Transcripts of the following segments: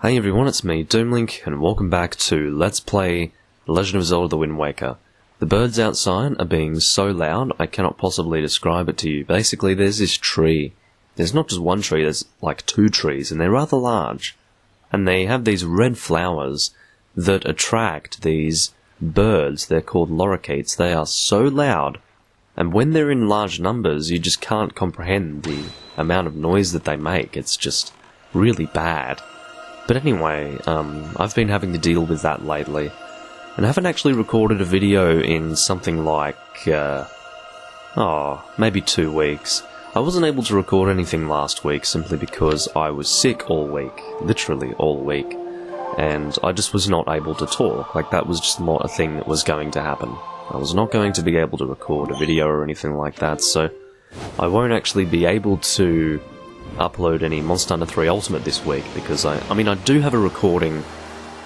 Hey everyone, it's me, Doomlink, and welcome back to Let's Play The Legend of Zelda: The Wind Waker. The birds outside are being so loud, I cannot possibly describe it to you. Basically, there's this tree. There's not just one tree, there's like two trees, and they're rather large. And they have these red flowers that attract these birds. They're called lorikeets. They are so loud, and when they're in large numbers, you just can't comprehend the amount of noise that they make. It's just really bad. But anyway, I've been having to deal with that lately, and I haven't actually recorded a video in something like, maybe 2 weeks. I wasn't able to record anything last week simply because I was sick all week, literally all week, and I just was not able to talk. Like, that was just not a thing that was going to happen. I was not going to be able to record a video or anything like that, so I won't actually be able to upload any Monster Hunter 3 Ultimate this week, because I do have a recording,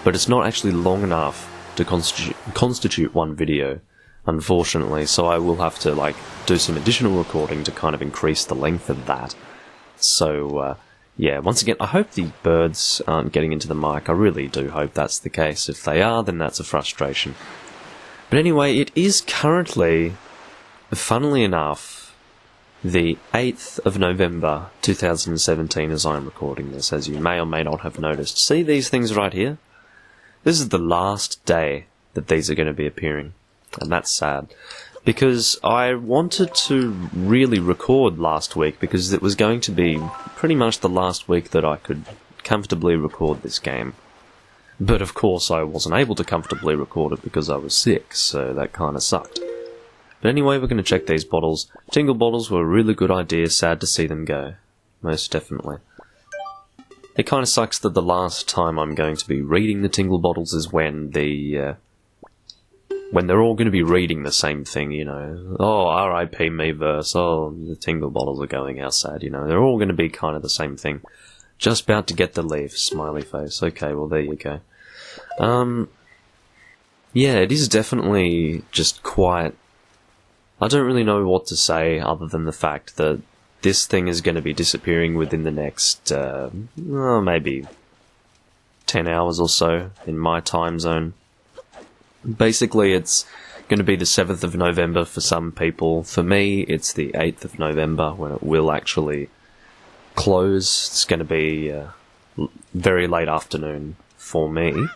but it's not actually long enough to constitute one video, unfortunately, so I will have to, do some additional recording to kind of increase the length of that. So, yeah, once again, I hope the birds aren't getting into the mic. I really do hope that's the case. If they are, then that's a frustration. But anyway, it is currently, funnily enough, the 8th of November 2017 as I'm recording this, as you may or may not have noticed. See these things right here? This is the last day that these are going to be appearing, and that's sad. Because I wanted to really record last week, because it was going to be pretty much the last week that I could comfortably record this game. But of course I wasn't able to comfortably record it because I was sick, so that kind of sucked. But anyway, we're going to check these bottles. Tingle bottles were a really good idea, sad to see them go. Most definitely. It kind of sucks that the last time I'm going to be reading the Tingle bottles is when they're all going to be reading the same thing, you know. Oh, R.I.P. Miiverse, oh, the Tingle bottles are going, how sad, you know. They're all going to be kind of the same thing. Just about to get the leaf, smiley face. Okay, well, there you go. Yeah, it is definitely just quite... I don't really know what to say other than the fact that this thing is going to be disappearing within the next, maybe 10 hours or so in my time zone. Basically, it's going to be the 7th of November for some people. For me, it's the 8th of November when it will actually close. It's going to be very late afternoon for me.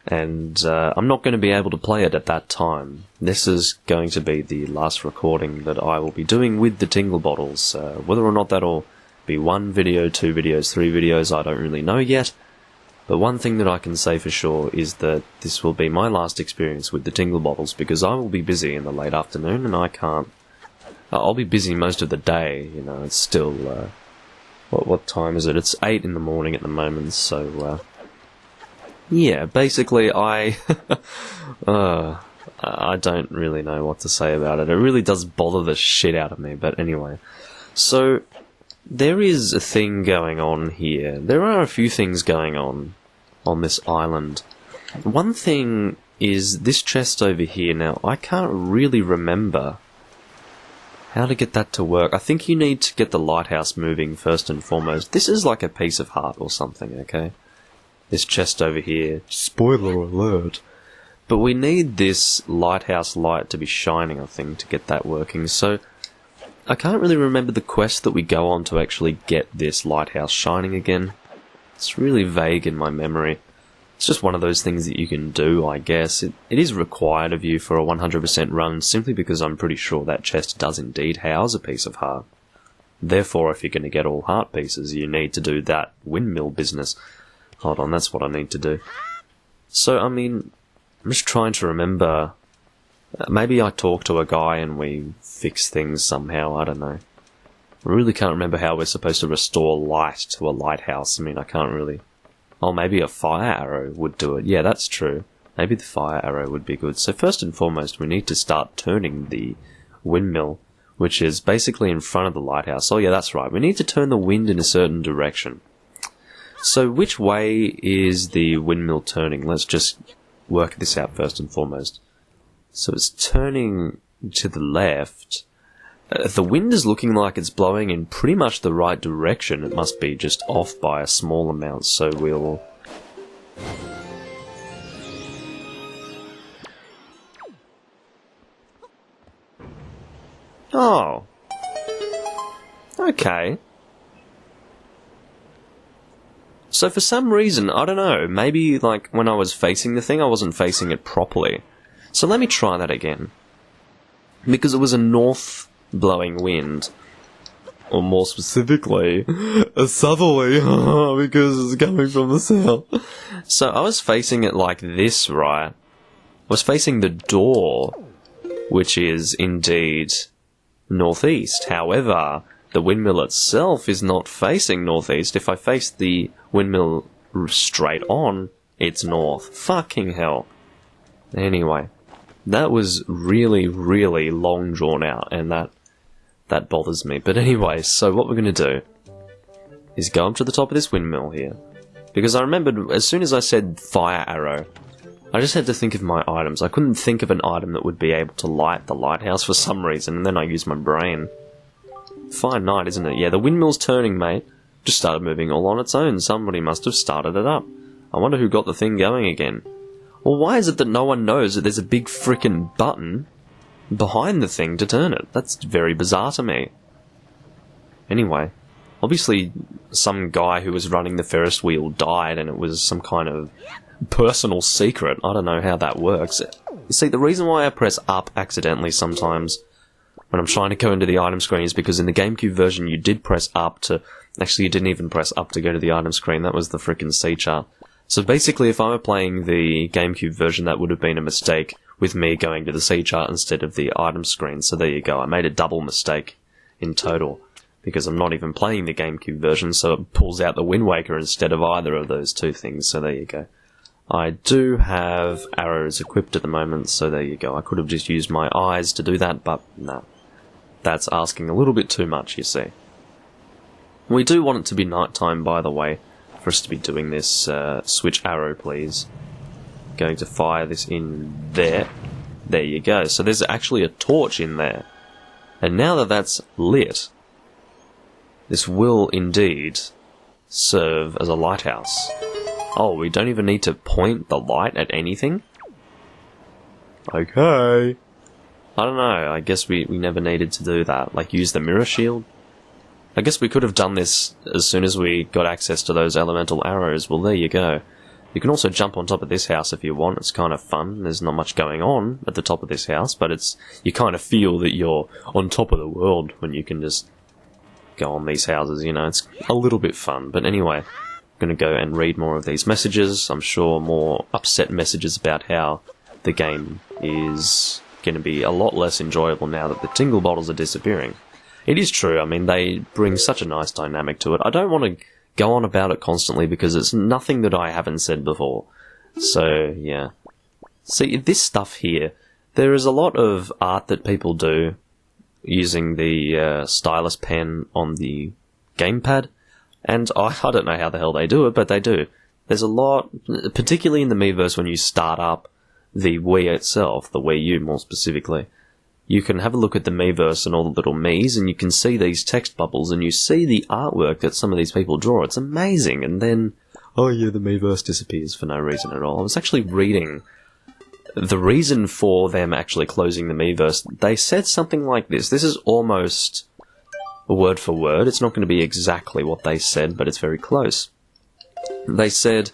And I'm not going to be able to play it at that time. This is going to be the last recording that I will be doing with the Tingle bottles. Whether or not that'll be 1 video, 2 videos, 3 videos, I don't really know yet. But one thing that I can say for sure is that this will be my last experience with the Tingle bottles, because I will be busy in the late afternoon and I can't... I'll be busy most of the day, you know, it's still... what time is it? It's 8 in the morning at the moment, so... yeah, basically I don't really know what to say about it. It really does bother the shit out of me, but anyway. So, there is a thing going on here. There are a few things going on this island. One thing is this chest over here. Now, I can't really remember how to get that to work. I think you need to get the lighthouse moving first and foremost. This is like a piece of heart or something, okay? This chest over here. Spoiler alert. But we need this lighthouse light to be shining, I think, to get that working. So, I can't really remember the quest that we go on to actually get this lighthouse shining again. It's really vague in my memory. It's just one of those things that you can do, I guess. It is required of you for a 100% run, simply because I'm pretty sure that chest does indeed house a piece of heart. Therefore, if you're going to get all heart pieces, you need to do that windmill business. Hold on, that's what I need to do. So, I'm just trying to remember... maybe I talk to a guy and we fix things somehow, I don't know. I really can't remember how we're supposed to restore light to a lighthouse. I can't really... oh, maybe a fire arrow would do it. Yeah, that's true. Maybe the fire arrow would be good. So first and foremost, we need to start turning the windmill, which is basically in front of the lighthouse. Oh yeah, that's right. We need to turn the wind in a certain direction. So which way is the windmill turning? Let's just work this out first and foremost. So it's turning to the left. The wind is looking like it's blowing in pretty much the right direction. It must be just off by a small amount, so we'll Oh. Okay. So for some reason, I don't know, maybe like when I was facing the thing, I wasn't facing it properly. So let me try that again. Because it was a north blowing wind. Or more specifically, a southerly, because it's coming from the south. So I was facing it like this, right? I was facing the door, which is indeed northeast. However, the windmill itself is not facing northeast. If I face the windmill straight on, it's north. Fucking hell. Anyway, that was really, really long drawn out, and that bothers me. But anyway, so what we're going to do is go up to the top of this windmill here. Because I remembered, as soon as I said fire arrow, I just had to think of my items. I couldn't think of an item that would be able to light the lighthouse for some reason, and then I used my brain. Fine night, isn't it? Yeah, the windmill's turning, mate. Just started moving all on its own. Somebody must have started it up. I wonder who got the thing going again. Well, why is it that no one knows that there's a big frickin' button behind the thing to turn it? That's very bizarre to me. Anyway, obviously some guy who was running the Ferris wheel died, and it was some kind of personal secret. I don't know how that works. You see, the reason why I press up accidentally sometimes when I'm trying to go into the item screen is because in the GameCube version you did press up to... Actually, you didn't even press up to go to the item screen. That was the frickin' C chart. So basically, if I were playing the GameCube version, that would have been a mistake with me going to the C chart instead of the item screen. So there you go. I made a double mistake in total, because I'm not even playing the GameCube version, so it pulls out the Wind Waker instead of either of those two things. So there you go. I do have arrows equipped at the moment, so there you go. I could have just used my eyes to do that, but no. That's asking a little bit too much, you see. We do want it to be nighttime, by the way, for us to be doing this. Switch arrow, please. Going to fire this in there. There you go. So there's actually a torch in there. And now that that's lit, this will indeed serve as a lighthouse. Oh, we don't even need to point the light at anything? Okay. I don't know, I guess we never needed to do that. Like, use the mirror shield? I guess we could have done this as soon as we got access to those elemental arrows. Well, there you go. You can also jump on top of this house if you want. It's kind of fun. There's not much going on at the top of this house, but you kind of feel that you're on top of the world when you can just go on these houses, you know. It's a little bit fun. But anyway, I'm going to go and read more of these messages. I'm sure more upset messages about how the game is going to be a lot less enjoyable now that the Tingle bottles are disappearing. It is true, I mean, they bring such a nice dynamic to it. I don't want to go on about it constantly because it's nothing that I haven't said before. So, yeah. See, this stuff here, there is a lot of art that people do using the stylus pen on the gamepad, and I don't know how the hell they do it, but they do. There's a lot, particularly in the Miiverse when you start up the Wii itself, the Wii U more specifically. You can have a look at the Miiverse and all the little Miis, and you can see these text bubbles, and you see the artwork that some of these people draw. It's amazing. And then, oh yeah, the Miiverse disappears for no reason at all. I was actually reading the reason for them actually closing the Miiverse. They said something like this. This is almost word for word. It's not going to be exactly what they said, but it's very close. They said,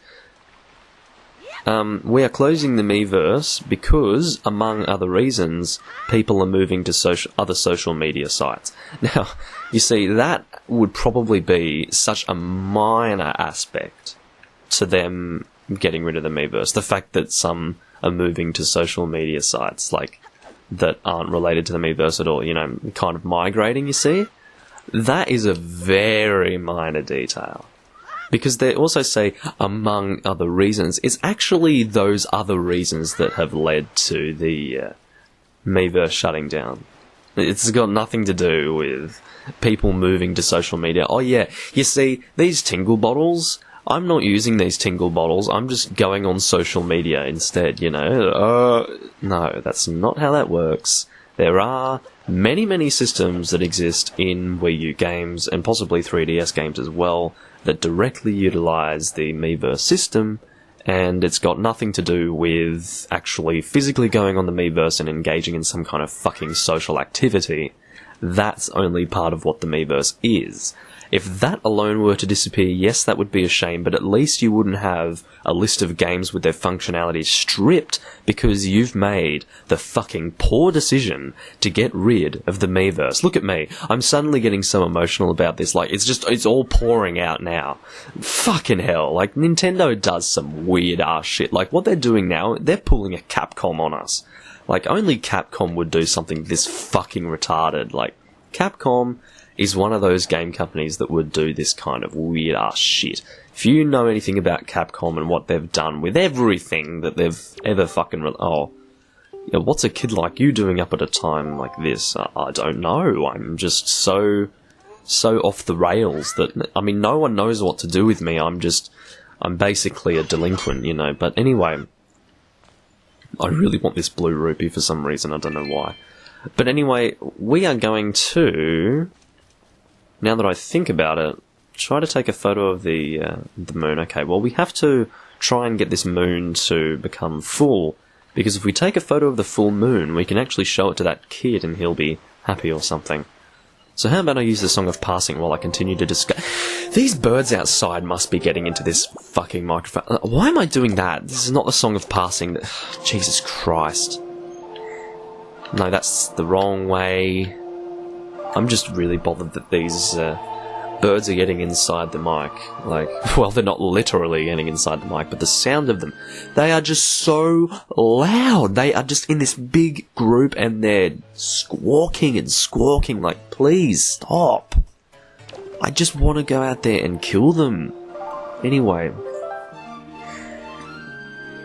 we are closing the Miiverse because, among other reasons, people are moving to other social media sites. Now, you see, that would probably be such a minor aspect to them getting rid of the Miiverse. The fact that some are moving to social media sites, like, that aren't related to the Miiverse at all, you know, kind of migrating, you see? That is a very minor detail. Because they also say, among other reasons, it's actually those other reasons that have led to the Miiverse shutting down. It's got nothing to do with people moving to social media. Oh yeah, you see, these Tingle bottles, I'm not using these Tingle bottles, I'm just going on social media instead, you know? No, that's not how that works. There are many, many systems that exist in Wii U games, and possibly 3DS games as well, that directly utilize the Miiverse system, and it's got nothing to do with actually physically going on the Miiverse and engaging in some kind of fucking social activity. that's only part of what the Miiverse is. If that alone were to disappear, yes, that would be a shame, but at least you wouldn't have a list of games with their functionality stripped because you've made the fucking poor decision to get rid of the Miiverse. Look at me. I'm suddenly getting so emotional about this. Like, it's all pouring out now. Fucking hell. Like, Nintendo does some weird-ass shit. Like, what they're doing now, they're pulling a Capcom on us. Like, only Capcom would do something this fucking retarded. Like, Capcom is one of those game companies that would do this kind of weird-ass shit. If you know anything about Capcom and what they've done with everything that they've ever fucking... yeah, what's a kid like you doing up at a time like this? I don't know. I'm just so off the rails that... I mean, no one knows what to do with me. I'm basically a delinquent, you know. But anyway, I really want this blue rupee for some reason. I don't know why. But anyway, we are going to... Now that I think about it, try to take a photo of the moon. Okay, well, we have to try and get this moon to become full, because if we take a photo of the full moon, we can actually show it to that kid and he'll be happy or something. So how about I use the Song of Passing while I continue to discuss... These birds outside must be getting into this fucking microphone. Why am I doing that? This is not the Song of Passing. Jesus Christ. No, that's the wrong way. I'm just really bothered that these birds are getting inside the mic. Like, well, they're not literally getting inside the mic, but the sound of them. They are just so loud. They are just in this big group and they're squawking and squawking. Like, please stop. I just want to go out there and kill them. Anyway.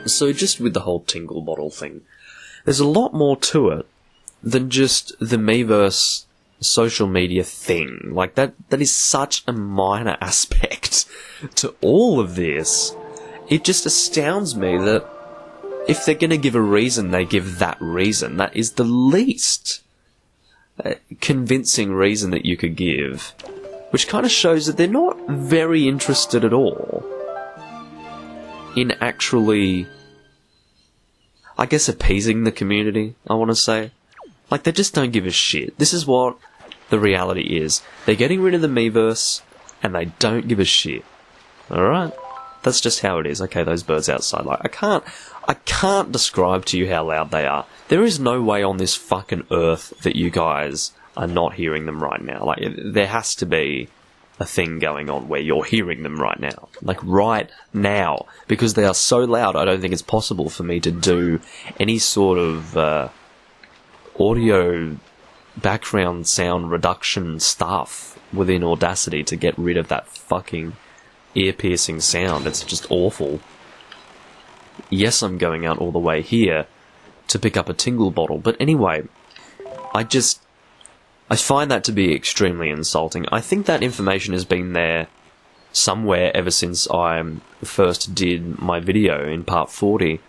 So just with the whole Tingle bottle thing, there's a lot more to it than just the Miiverse social media thing. Like, that is such a minor aspect to all of this. It just astounds me that if they're going to give a reason, they give that reason. That is the least convincing reason that you could give, which kind of shows that they're not very interested at all in actually, I guess, appeasing the community, I want to say. Like, they just don't give a shit. This is what the reality is. They're getting rid of the Miiverse, and they don't give a shit. Alright? That's just how it is. Okay, those birds outside. Like, I can't describe to you how loud they are. There is no way on this fucking earth that you guys are not hearing them right now. Like, there has to be a thing going on where you're hearing them right now. Like, right now. Because they are so loud, I don't think it's possible for me to do any sort of audio background sound reduction stuff within Audacity to get rid of that fucking ear-piercing sound. It's just awful. Yes, I'm going out all the way here to pick up a Tingle bottle, but anyway, I find that to be extremely insulting. I think that information has been there somewhere ever since I first did my video in part 40,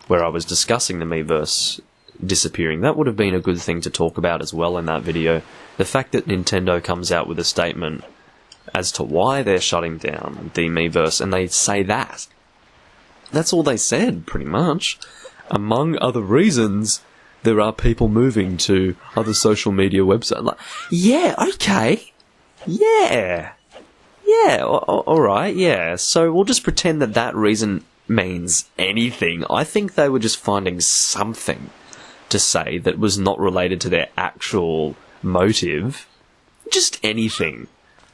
where I was discussing the Miiverse disappearing. That would have been a good thing to talk about as well in that video. The fact that Nintendo comes out with a statement as to why they're shutting down the Miiverse, and they say that. That's all they said, pretty much. Among other reasons, there are people moving to other social media websites. Like, yeah, okay. Yeah. Yeah, alright, yeah. So we'll just pretend that that reason means anything. I think they were just finding something to say that was not related to their actual motive. Just anything.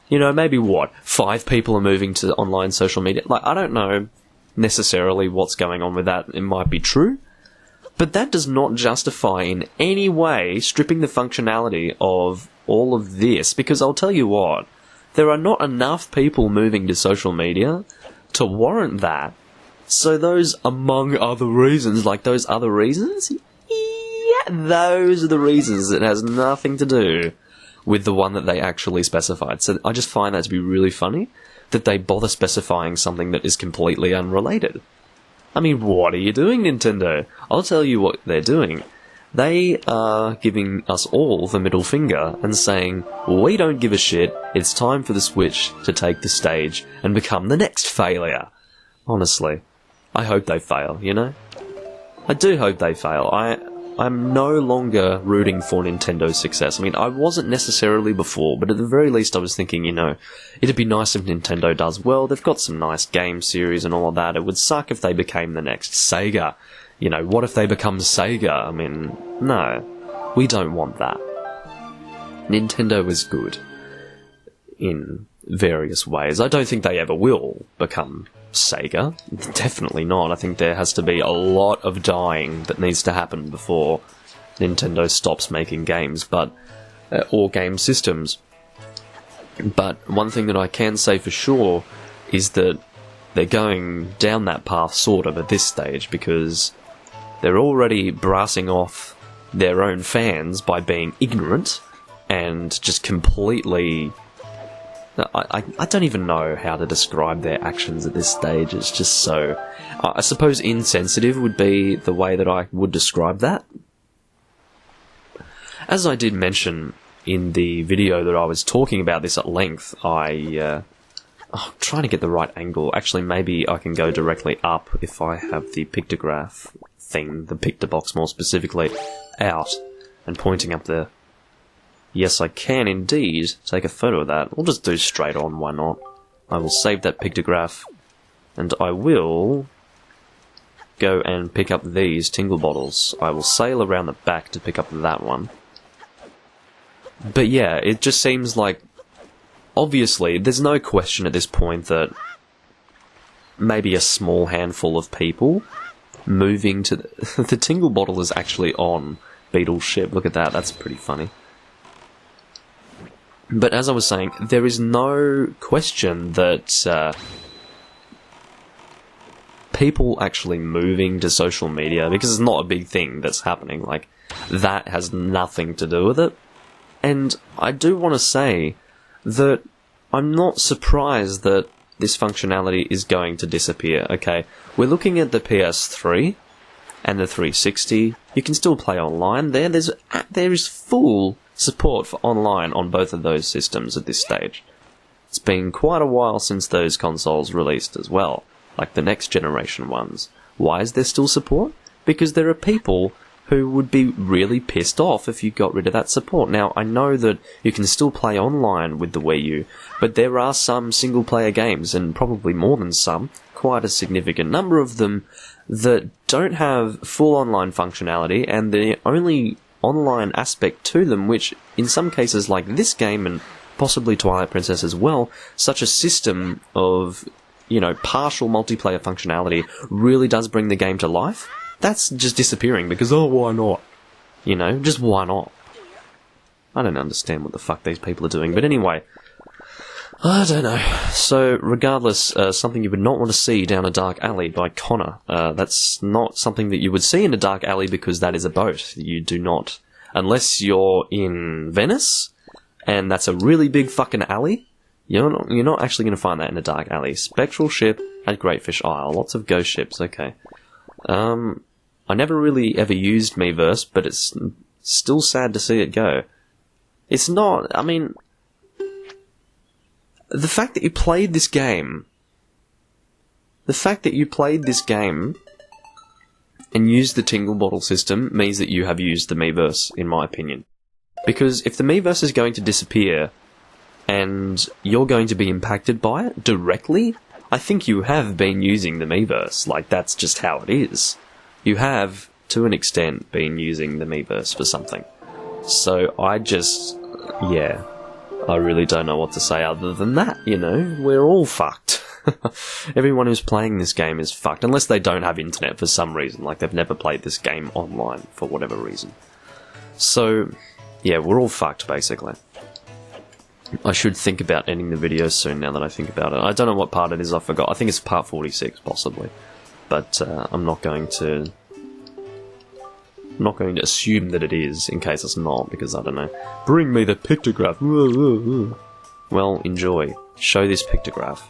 You know, maybe what? 5 people are moving to online social media? Like, I don't know necessarily what's going on with that. It might be true. But that does not justify in any way stripping the functionality of all of this. Because I'll tell you what, there are not enough people moving to social media to warrant that. So those, among other reasons, like those other reasons, those are the reasons. It has nothing to do with the one that they actually specified. So I just find that to be really funny, that they bother specifying something that is completely unrelated. I mean, what are you doing, Nintendo? I'll tell you what they're doing. They are giving us all the middle finger and saying, we don't give a shit, it's time for the Switch to take the stage and become the next failure. Honestly, I hope they fail, you know? I do hope they fail. I'm no longer rooting for Nintendo's success. I mean, I wasn't necessarily before, but at the very least I was thinking, you know, it'd be nice if Nintendo does well. They've got some nice game series and all of that. It would suck if they became the next Sega. You know, what if they become Sega? I mean, no. We don't want that. Nintendo is good in various ways. I don't think they ever will become Sega. Definitely not. I think there has to be a lot of dying that needs to happen before Nintendo stops making games, but or game systems. But one thing that I can say for sure is that they're going down that path sort of at this stage, because they're already brassing off their own fans by being ignorant and just completely... I don't even know how to describe their actions at this stage. It's just so... I suppose insensitive would be the way that I would describe that. As I did mention in the video that I was talking about this at length, I'm trying to get the right angle. Actually, maybe I can go directly up if I have the pictograph thing, the picture box more specifically, out and pointing up there. Yes, I can indeed take a photo of that. We'll just do straight on, why not? I will save that pictograph, and I will go and pick up these Tingle bottles. I will sail around the back to pick up that one. But yeah, it just seems like, obviously, there's no question at this point that maybe a small handful of people moving to... The Tingle bottle is actually on Beetle's ship. Look at that, that's pretty funny. But as I was saying, there is no question that people actually moving to social media, because it's not a big thing that's happening, like, that has nothing to do with it. And I do want to say that I'm not surprised that this functionality is going to disappear. Okay, we're looking at the PS3 and the 360. You can still play online there. There is full support for online on both of those systems at this stage. It's been quite a while since those consoles released as well, like the next generation ones. Why is there still support? Because there are people who would be really pissed off if you got rid of that support. Now, I know that you can still play online with the Wii U, but there are some single-player games, and probably more than some, quite a significant number of them, that don't have full online functionality, and the only online aspect to them, which in some cases like this game and possibly Twilight Princess as well, such a system of, you know, partial multiplayer functionality really does bring the game to life. That's just disappearing because, oh, why not? You know, just why not? I don't understand what the fuck these people are doing, but anyway, I don't know. So, regardless, something you would not want to see down a dark alley by Connor. That's not something that you would see in a dark alley because that is a boat. You do not. Unless you're in Venice, and that's a really big fucking alley, you're not actually going to find that in a dark alley. Spectral ship at Greatfish Isle. Lots of ghost ships, okay. I never really ever used Miiverse, but it's still sad to see it go. It's not, I mean... The fact that you played this game and used the Tingle bottle system means that you have used the Miiverse, in my opinion. Because if the Miiverse is going to disappear and you're going to be impacted by it directly, I think you have been using the Miiverse. Like, that's just how it is. You have, to an extent, been using the Miiverse for something. So yeah. I really don't know what to say other than that, you know? We're all fucked. Everyone who's playing this game is fucked, unless they don't have internet for some reason, like they've never played this game online for whatever reason. So, yeah, we're all fucked, basically. I should think about ending the video soon now that I think about it. I don't know what part it is, I forgot. I think it's part 46, possibly. But I'm not going to assume that it is, in case it's not, because I don't know. Bring me the pictograph. Well, enjoy. Show this pictograph.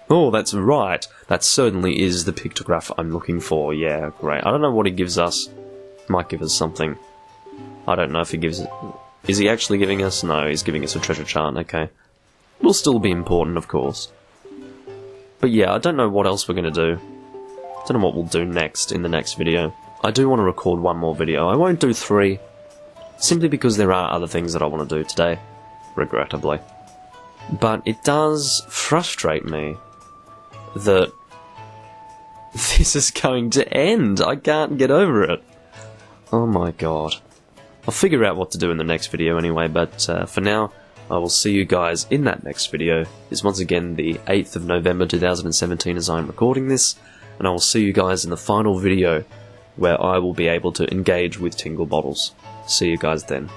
Oh, that's right. That certainly is the pictograph I'm looking for. Yeah, great. I don't know what he gives us. Might give us something. I don't know if he gives it... Is he actually giving us? No, he's giving us a treasure chart, okay. Will still be important, of course. But yeah, I don't know what else we're going to do. I don't know what we'll do next in the next video. I do want to record one more video. I won't do 3, simply because there are other things that I want to do today, regrettably. But it does frustrate me that this is going to end. I can't get over it. Oh my god. I'll figure out what to do in the next video anyway, but for now, I will see you guys in that next video. It's once again the 8th of November 2017 as I'm recording this, and I will see you guys in the final video where I will be able to engage with Tingle bottles. See you guys then.